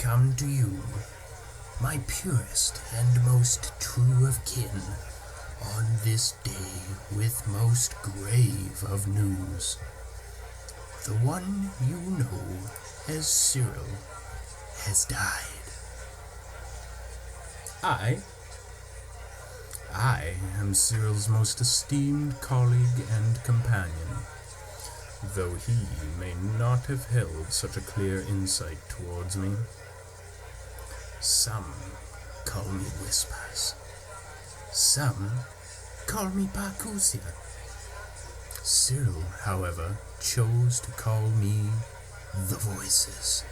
come to you, my purest and most true of kin, on this day with most grave of news. The one you know as Cyril has died. I am Cyril's most esteemed colleague and companion, though he may not have held such a clear insight towards me. Some call me Whispers. Some call me Parcusia. Cyril, however, chose to call me the Voices.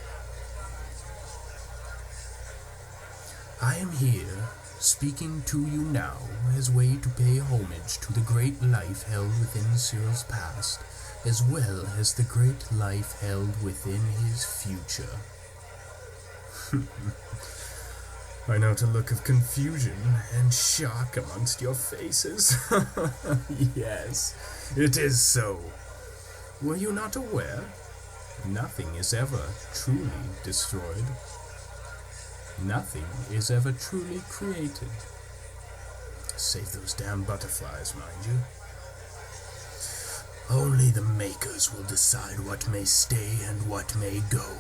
I am here, speaking to you now as way to pay homage to the great life held within Cyril's past, as well as the great life held within his future. I note a look of confusion and shock amongst your faces. Yes, it is so. Were you not aware? Nothing is ever truly destroyed. Nothing is ever truly created. Save those damn butterflies, mind you. Only the makers will decide what may stay and what may go.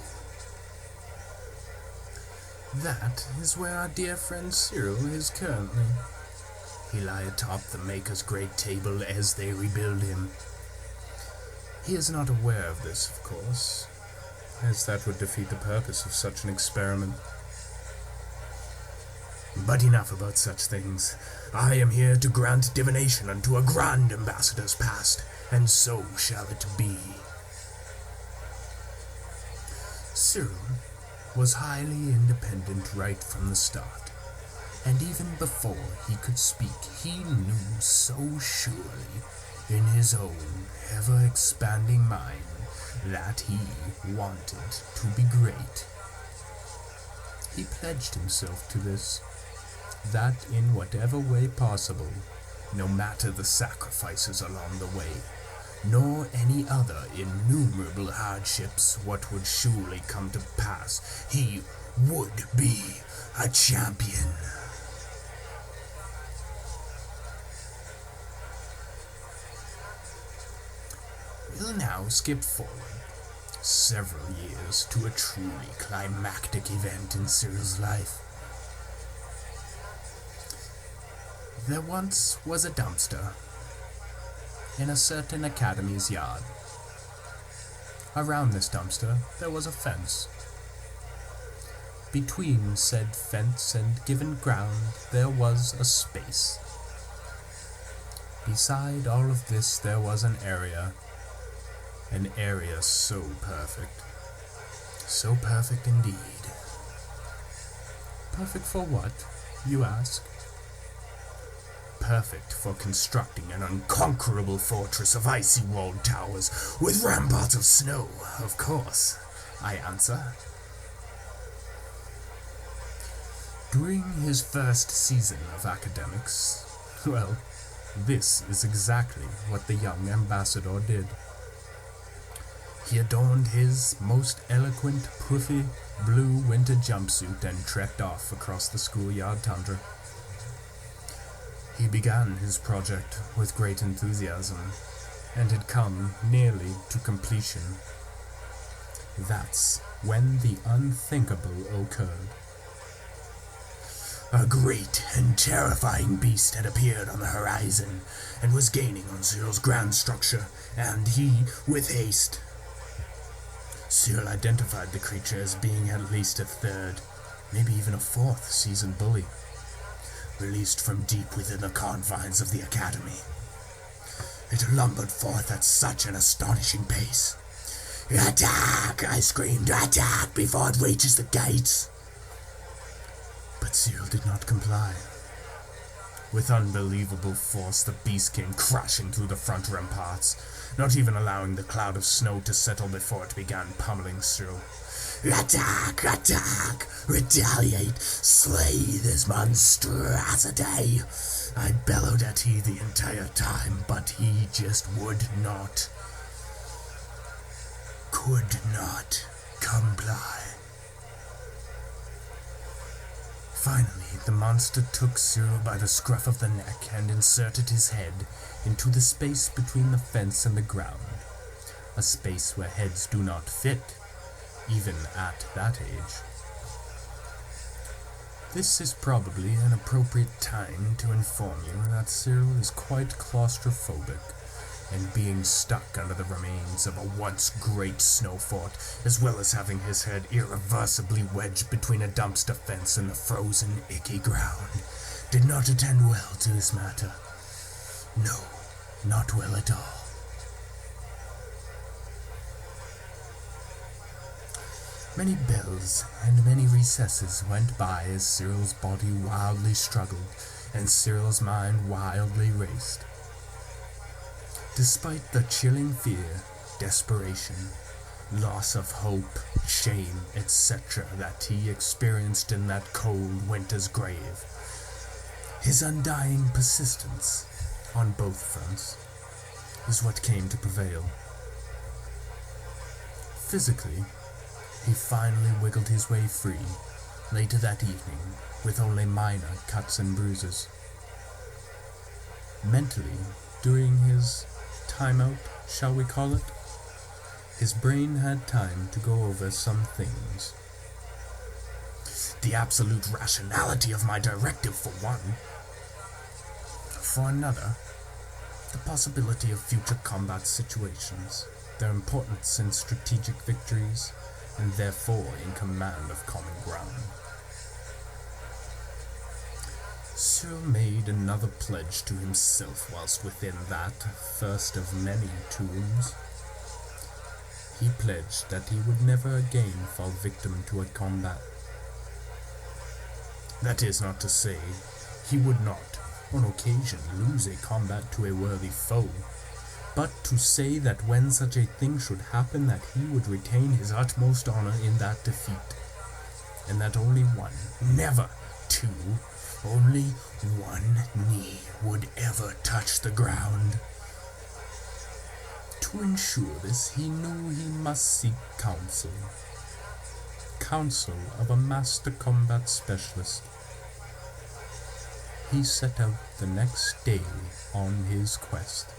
That is where our dear friend Cyril is currently. He lie atop the maker's great table as they rebuild him. He is not aware of this, of course, as that would defeat the purpose of such an experiment. But enough about such things. I am here to grant divination unto a grand ambassador's past, and so shall it be. Cyril was highly independent right from the start, and even before he could speak, he knew so surely in his own ever-expanding mind that he wanted to be great. He pledged himself to this, that in whatever way possible, no matter the sacrifices along the way, nor any other innumerable hardships what would surely come to pass, he would be a champion. We'll now skip forward several years to a truly climactic event in Cyril's life. There once was a dumpster in a certain academy's yard. Around this dumpster there was a fence. Between said fence and given ground there was a space. Beside all of this there was an area so perfect indeed. Perfect for what, you ask? Perfect for constructing an unconquerable fortress of icy walled towers with ramparts of snow, of course, I answer. During his first season of academics, well, this is exactly what the young ambassador did. He adorned his most eloquent, puffy, blue winter jumpsuit and trekked off across the schoolyard tundra. He began his project with great enthusiasm, and had come nearly to completion. That's when the unthinkable occurred. A great and terrifying beast had appeared on the horizon, and was gaining on Cyril's grand structure, and he, with haste. Cyril identified the creature as being at least a third, maybe even a fourth seasoned bully, released from deep within the confines of the academy. It lumbered forth at such an astonishing pace. "Attack!" I screamed. "Attack before it reaches the gates!" But Cyril did not comply. With unbelievable force, the beast came crashing through the front ramparts, not even allowing the cloud of snow to settle before it began pummeling Cyril. "Attack! Attack! Retaliate! Slay this monstrosity!" I bellowed at he the entire time, but he just would not, could not comply. Finally, the monster took Cyril by the scruff of the neck and inserted his head into the space between the fence and the ground, a space where heads do not fit, even at that age. This is probably an appropriate time to inform you that Cyril is quite claustrophobic, and being stuck under the remains of a once great snow fort, as well as having his head irreversibly wedged between a dumpster fence and the frozen, icky ground, did not attend well to this matter. No, not well at all. Many bells and many recesses went by as Cyril's body wildly struggled and Cyril's mind wildly raced. Despite the chilling fear, desperation, loss of hope, shame, etc. that he experienced in that cold winter's grave, his undying persistence on both fronts is what came to prevail. Physically, he finally wiggled his way free later that evening with only minor cuts and bruises. Mentally, during his timeout, shall we call it, his brain had time to go over some things. The absolute rationality of my directive, for one. For another, the possibility of future combat situations, their importance in strategic victories, and therefore in command of common ground. Cyril made another pledge to himself whilst within that first of many tombs. He pledged that he would never again fall victim to a combat. That is not to say he would not, on occasion, lose a combat to a worthy foe, but to say that when such a thing should happen that he would retain his utmost honor in that defeat, and that only one, never two, only one knee would ever touch the ground. To ensure this, he knew he must seek counsel. Counsel of a master combat specialist. He set out the next day on his quest.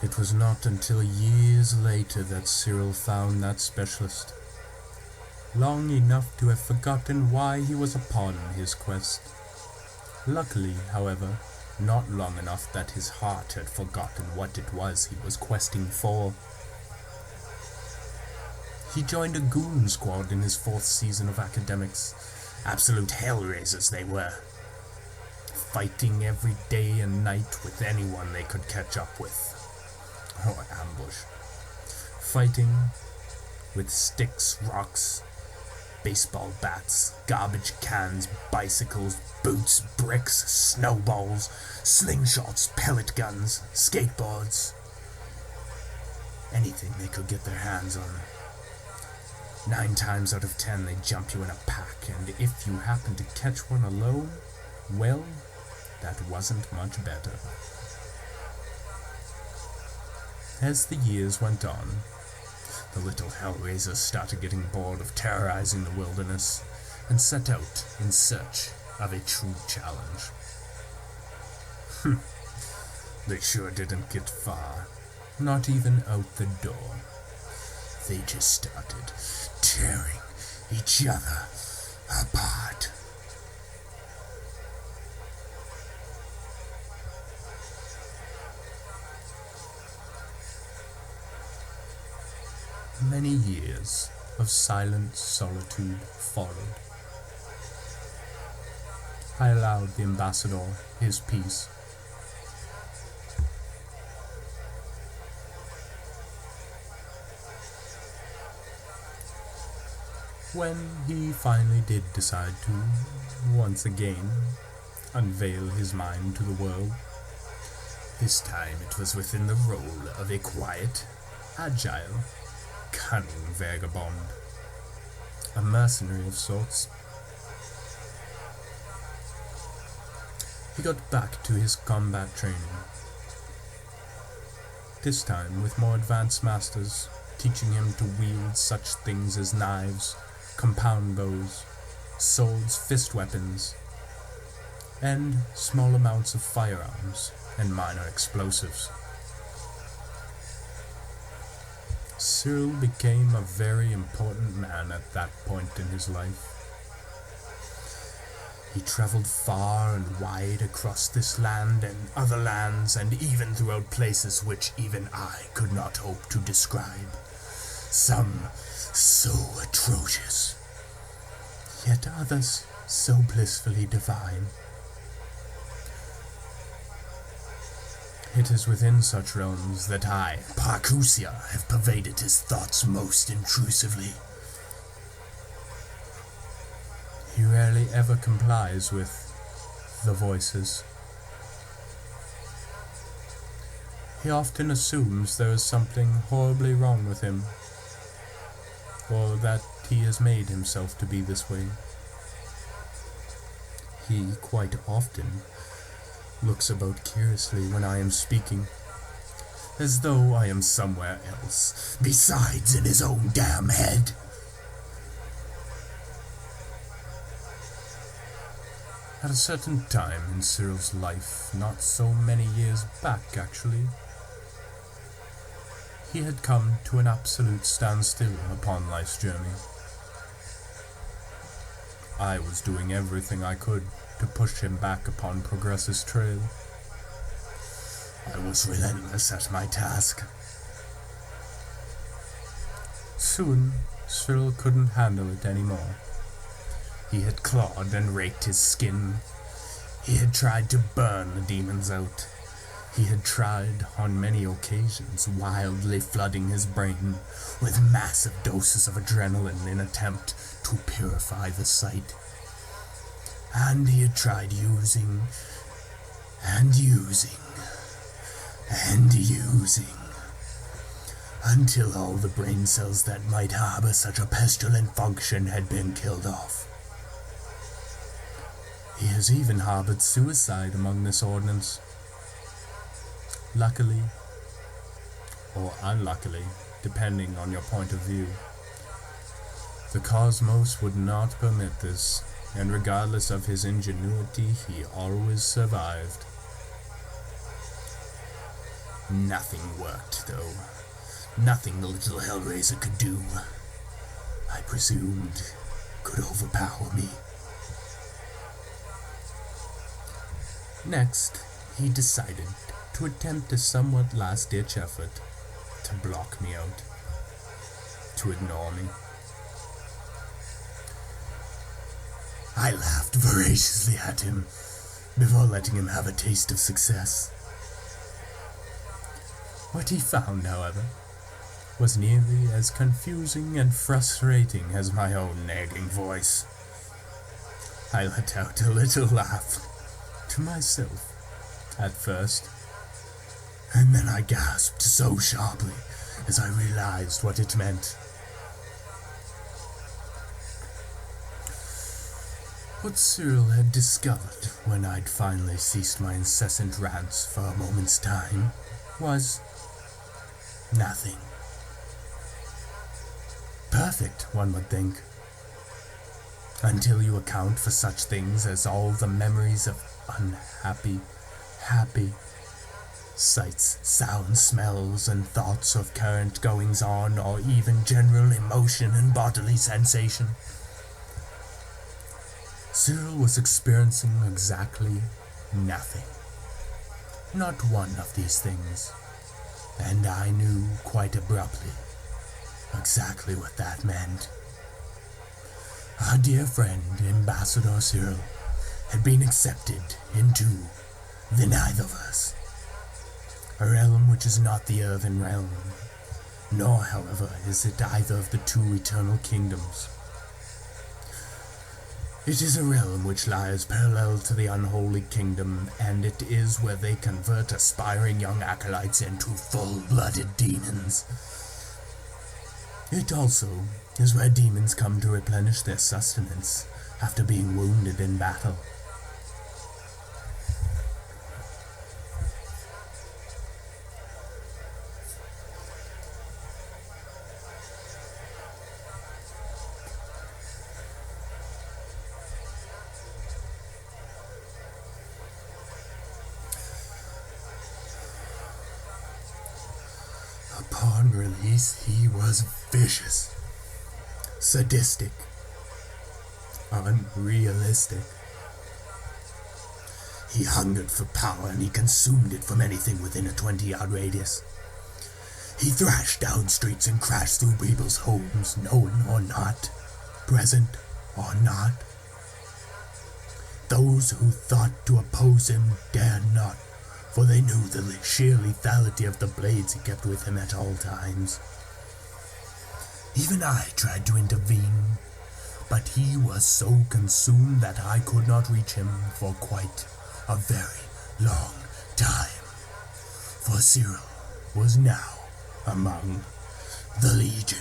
It was not until years later that Cyril found that specialist, long enough to have forgotten why he was upon his quest. Luckily, however, not long enough that his heart had forgotten what it was he was questing for. He joined a goon squad in his 4th season of academics. Absolute hellraisers they were, fighting every day and night with anyone they could catch up with. Or ambush. Fighting with sticks, rocks, baseball bats, garbage cans, bicycles, boots, bricks, snowballs, slingshots, pellet guns, skateboards. Anything they could get their hands on. 9 times out of 10 they jump you in a pack, and if you happen to catch one alone, well, that wasn't much better. As the years went on, the little hellraisers started getting bored of terrorizing the wilderness and set out in search of a true challenge. They sure didn't get far, not even out the door. They just started tearing each other apart. Many years of silent solitude followed. I allowed the ambassador his peace. When he finally did decide to, once again, unveil his mind to the world, this time it was within the role of a quiet, agile, cunning vagabond, a mercenary of sorts. He got back to his combat training, this time with more advanced masters, teaching him to wield such things as knives, compound bows, swords, fist weapons, and small amounts of firearms and minor explosives. Cyril became a very important man at that point in his life. He traveled far and wide across this land and other lands, and even throughout places which even I could not hope to describe. Some so atrocious, yet others so blissfully divine. It is within such realms that I, Parcusia, have pervaded his thoughts most intrusively. He rarely ever complies with the voices. He often assumes there is something horribly wrong with him, or that he has made himself to be this way. He quite often looks about curiously when I am speaking, as though I am somewhere else, besides in his own damn head. At a certain time in Cyril's life, not so many years back actually, he had come to an absolute standstill upon life's journey. I was doing everything I could to push him back upon progress's trail. I was relentless at my task. Soon, Cyril couldn't handle it anymore. He had clawed and raked his skin. He had tried to burn the demons out. He had tried, on many occasions, wildly flooding his brain with massive doses of adrenaline in attempt to purify the sight. And he had tried using, and using, and using, until all the brain cells that might harbor such a pestilent function had been killed off. He has even harbored suicide among this ordinance. Luckily, or unluckily, depending on your point of view, the cosmos would not permit this, and regardless of his ingenuity, he always survived. Nothing worked, though. Nothing the little Hellraiser could do, I presumed, could overpower me. Next, he decided to attempt a somewhat last-ditch effort to block me out, to ignore me. I laughed voraciously at him before letting him have a taste of success. What he found, however, was nearly as confusing and frustrating as my own nagging voice. I let out a little laugh to myself at first, and then I gasped so sharply as I realized what it meant. What Cyril had discovered when I'd finally ceased my incessant rants for a moment's time was nothing. Perfect, one would think, until you account for such things as all the memories of unhappy, happy sights, sounds, smells, and thoughts of current goings-on, or even general emotion and bodily sensation. Cyril was experiencing exactly nothing. Not one of these things. And I knew quite abruptly exactly what that meant. Our dear friend, Ambassador Cyril, had been accepted into the Neitherverse, a realm which is not the earthen realm, nor, however, is it either of the two eternal kingdoms. It is a realm which lies parallel to the unholy kingdom, and it is where they convert aspiring young acolytes into full-blooded demons. It also is where demons come to replenish their sustenance after being wounded in battle. Upon release, he was vicious, sadistic, unrealistic. He hungered for power and he consumed it from anything within a 20-yard radius. He thrashed down streets and crashed through people's homes, known or not, present or not. Those who thought to oppose him dared not, for they knew the sheer lethality of the blades he kept with him at all times. Even I tried to intervene, but he was so consumed that I could not reach him for quite a very long time. For Cyril was now among the Legion.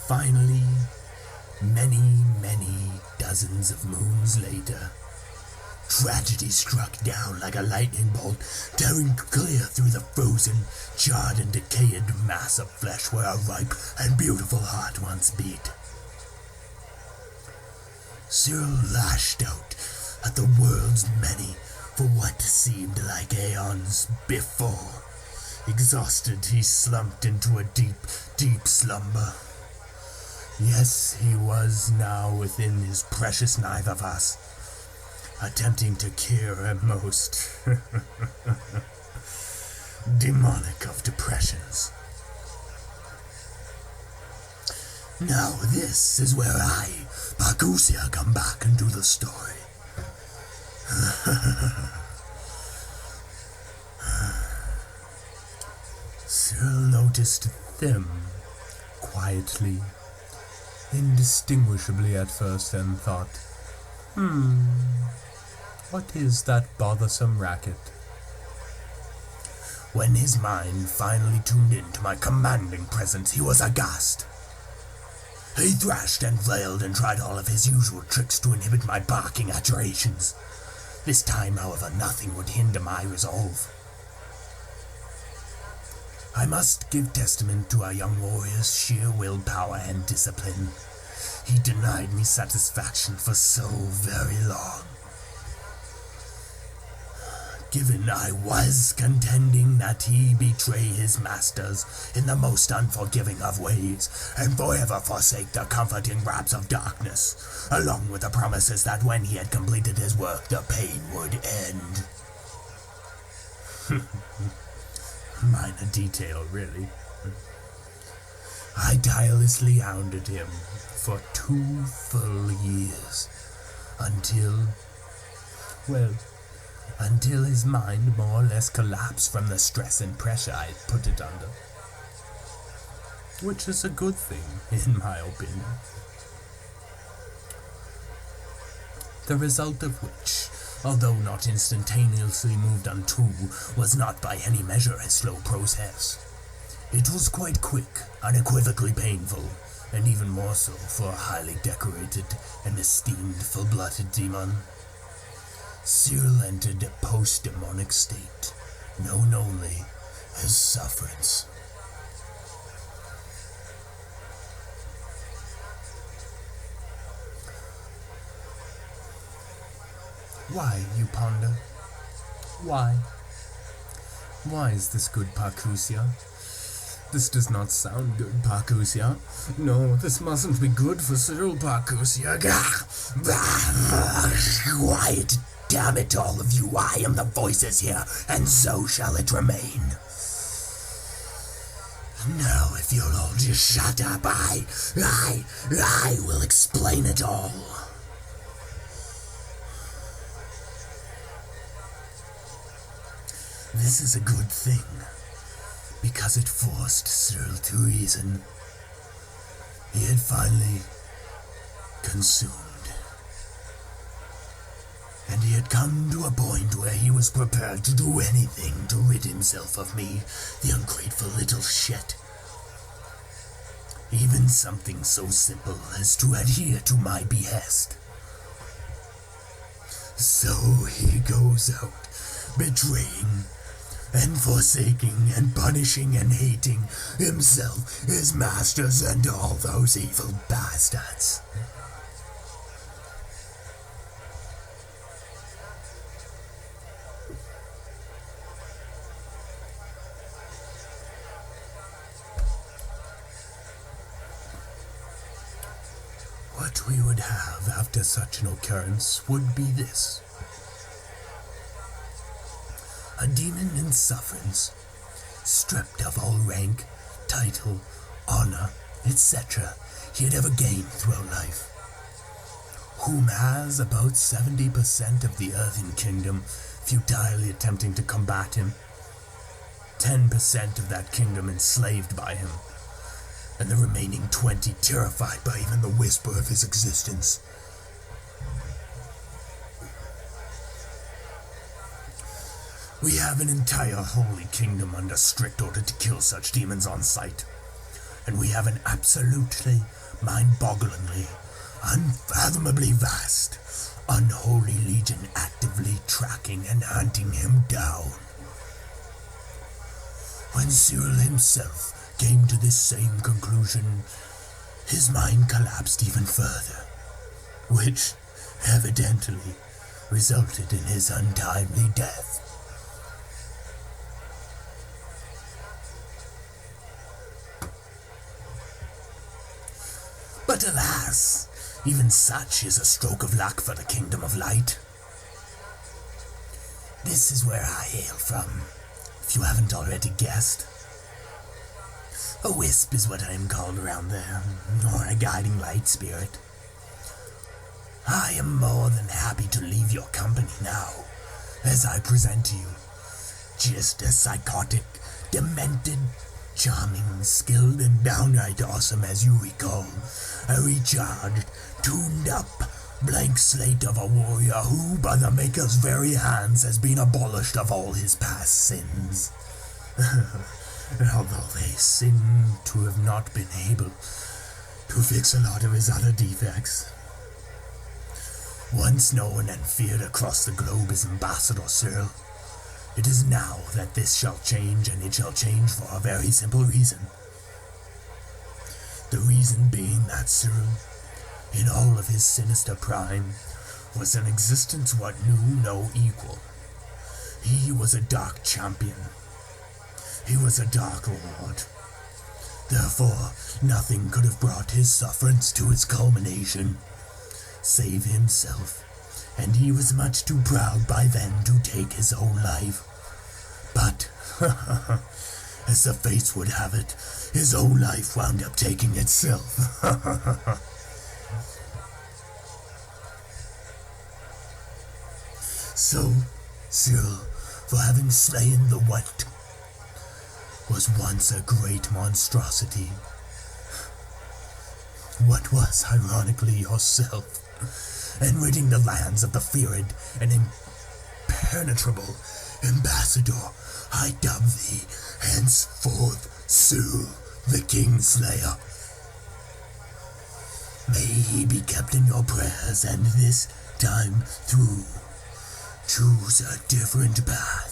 Finally, many dozens of moons later, tragedy struck down like a lightning bolt, tearing clear through the frozen, charred and decayed mass of flesh where a ripe and beautiful heart once beat. Cyril lashed out at the world's many for what seemed like aeons before. Exhausted, he slumped into a deep slumber. Yes, he was now within his precious knife of us, attempting to cure a most demonic of depressions. Now this is where I, Bakusia, come back and do the story. Cyril noticed them quietly, indistinguishably at first, and thought, what is that bothersome racket? When his mind finally tuned in to my commanding presence, he was aghast. He thrashed and flailed and tried all of his usual tricks to inhibit my barking adjurations. This time, however, nothing would hinder my resolve. I must give testament to our young warrior's sheer willpower and discipline. He denied me satisfaction for so very long. Given I was contending that he betray his masters in the most unforgiving of ways, and forever forsake the comforting wraps of darkness, along with the promises that when he had completed his work, the pain would end. Minor detail, really. I tirelessly hounded him for 2 full years, until his mind more or less collapsed from the stress and pressure I had put it under. Which is a good thing, in my opinion. The result of which, although not instantaneously moved unto, was not by any measure a slow process. It was quite quick, unequivocally painful, and even more so for a highly decorated and esteemed full-blooded demon. Cyril entered a post-demonic state, known only as sufferance. Why, you ponder? Why? Why is this good, Parcusia? This does not sound good, Parcusia. No, this mustn't be good for Cyril, Parcusia. Quiet, damn it, all of you. I am the voices here, and so shall it remain. Now, if you'll all just shut up, I will explain it all. This is a good thing. because it forced Cyril to reason. He had finally consumed. And he had come to a point where he was prepared to do anything to rid himself of me, the ungrateful little shit. Even something so simple as to adhere to my behest. So he goes out, betraying and forsaking and punishing and hating himself, his masters, and all those evil bastards. What we would have after such an occurrence would be this. A demon in sufferance, stripped of all rank, title, honor, etc. he had ever gained throughout life, whom has about 70% of the earthen kingdom futilely attempting to combat him, 10% of that kingdom enslaved by him, and the remaining 20 terrified by even the whisper of his existence. We have an entire holy kingdom under strict order to kill such demons on sight, and we have an absolutely, mind-bogglingly, unfathomably vast, unholy legion actively tracking and hunting him down. When Cyril himself came to this same conclusion, his mind collapsed even further, which evidently resulted in his untimely death. But alas, even such is a stroke of luck for the Kingdom of Light. This is where I hail from, if you haven't already guessed. A wisp is what I am called around there, or a guiding light spirit. I am more than happy to leave your company now, as I present to you just a psychotic, demented, charming, skilled, and downright awesome as you recall, a recharged, tuned-up, blank slate of a warrior who, by the Maker's very hands, has been abolished of all his past sins. Although they seem to have not been able to fix a lot of his other defects. Once known and feared across the globe as Ambassador Cyril, it is now that this shall change, and it shall change for a very simple reason. The reason being that Cyril, in all of his sinister prime, was an existence what knew no equal. He was a dark champion. He was a dark lord. Therefore, nothing could have brought his sufferance to its culmination, save himself, and he was much too proud by then to take his own life. But, as the fates would have it, his own life wound up taking itself. So, Cyril, for having slain the what was once a great monstrosity, what was ironically yourself, and ridding the lands of the feared and impenetrable Ambassador, I dub thee henceforth Cyril the Kingslayer. May he be kept in your prayers, and this time through choose a different path.